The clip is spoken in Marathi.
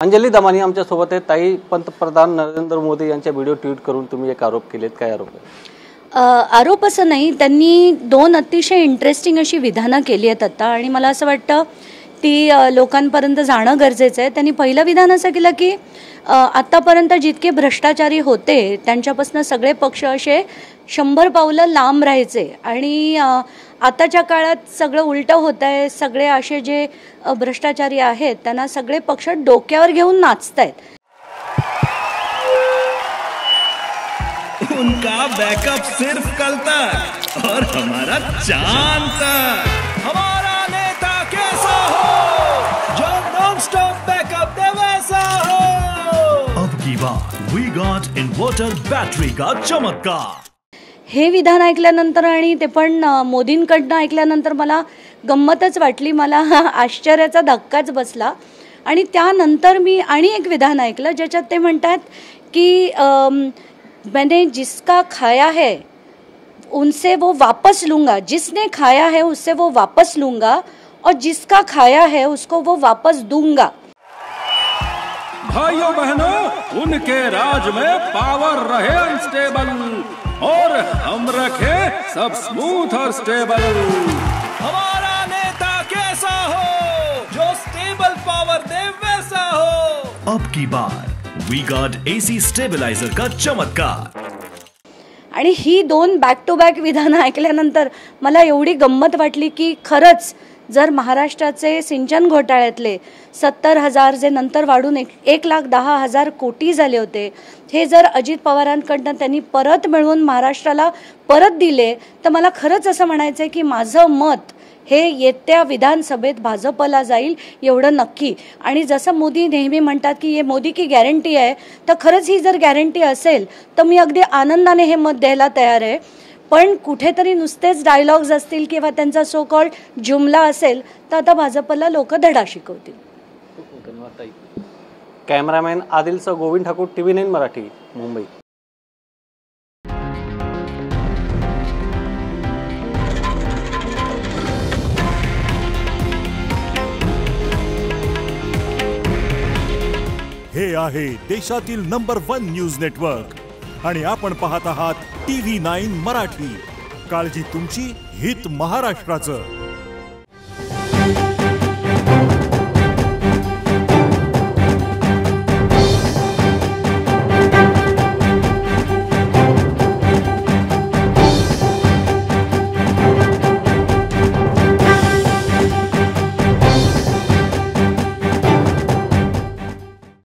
अंजली दमानी आमच्या सोबत आहे. ताई, पंतप्रधान नरेंद्र मोदी यांच्या व्हिडिओ ट्विट करून तुम्ही एक आरोप केलेत, काय आरोप आहे? आरोप असं नाही, त्यांनी दोन अतिशय इंटरेस्टिंग अशी विधानं केली आहेत आता, आणि मला असं वाटतं ती लोकांपर्यंत जाणं गरजेचं आहे. त्यांनी पहिलं विधान असं केलं की आतापर्यंत जितके भ्रष्टाचारी होते त्यांच्यापासून सगळे पक्ष असे 100 पावलं लांब राहायचे, आणि आताच्या काळात सगळं उलटं होत आहे. सगळे असे जे भ्रष्टाचारी आहेत त्यांना सगळे पक्ष डोक्यावर घेऊन नाचतायत. उनका बैकअप सिर्फ कल तक और हमारा चांद तक. हमारा नेता कैसा हो जो नॉन स्टॉप बैकअप दे वैसा हो. अब की बात वी गॉट इन्वर्टर बैटरी का चमत्कार. हे विधान ऐकल्यानंतर आणि ते पण मोदींकडनं ऐकल्यानंतर मला गंमतच वाटली. मला आश्चर्याचा धक्काच बसला. आणि त्यानंतर मी आणि एक विधान ऐकलं ज्याच्यात ते म्हणतात की मैंने जिसका खाया है उनसे वो वापस लूँगा, जिसने खाया है उससे वो वापस लूँगा, और जिसका खाया है उसको वो वापस दूंगा. भाइयों बहनों, उनके राज में पावर रहे अनस्टेबल और हम रखे सब स्मूथ और स्टेबल. हमारा नेता कैसा हो जो स्टेबल पावर दे वैसा हो. अब की बार वी गॉट एसी स्टेबलायझर का चमत्कार. आणि ही दोन बॅक टू बॅक विधानं ऐकल्यानंतर मला एवढी गंमत वाटली की खरंच जर महाराष्ट्राचे सिंचन घोटाळ्यातले 70,000 जे नंतर वाढून 1,10,000 कोटी झाले होते, हे जर अजित पवारांकडनं त्यांनी परत मिळवून महाराष्ट्राला परत दिले, तर मला खरंच असं म्हणायचं आहे की माझं मत हे येत्या विधानसभेत भाजपला जाईल एवढं नक्की. आणि जसं मोदी नेहमी म्हणतात की हे मोदी की गॅरंटी आहे, तर खरंच ही जर गॅरंटी असेल तर मी अगदी आनंदाने हे मत द्यायला तयार आहे. पण कुठेतरी नुसतेच डायलॉग्स असतील किंवा त्यांचा सो कॉल्ड जुमला असेल तर आता भाजपला लोक धडा शिकवतील. Cameraman Adilsah Govind Thakur, TV9 Marathi, Mumbai. हे आहे देशातील नंबर 1 न्यूज नेटवर्क आणि आपण पाहत आहात TV9 मराठी. काळजी तुमची, हित महाराष्ट्राचं.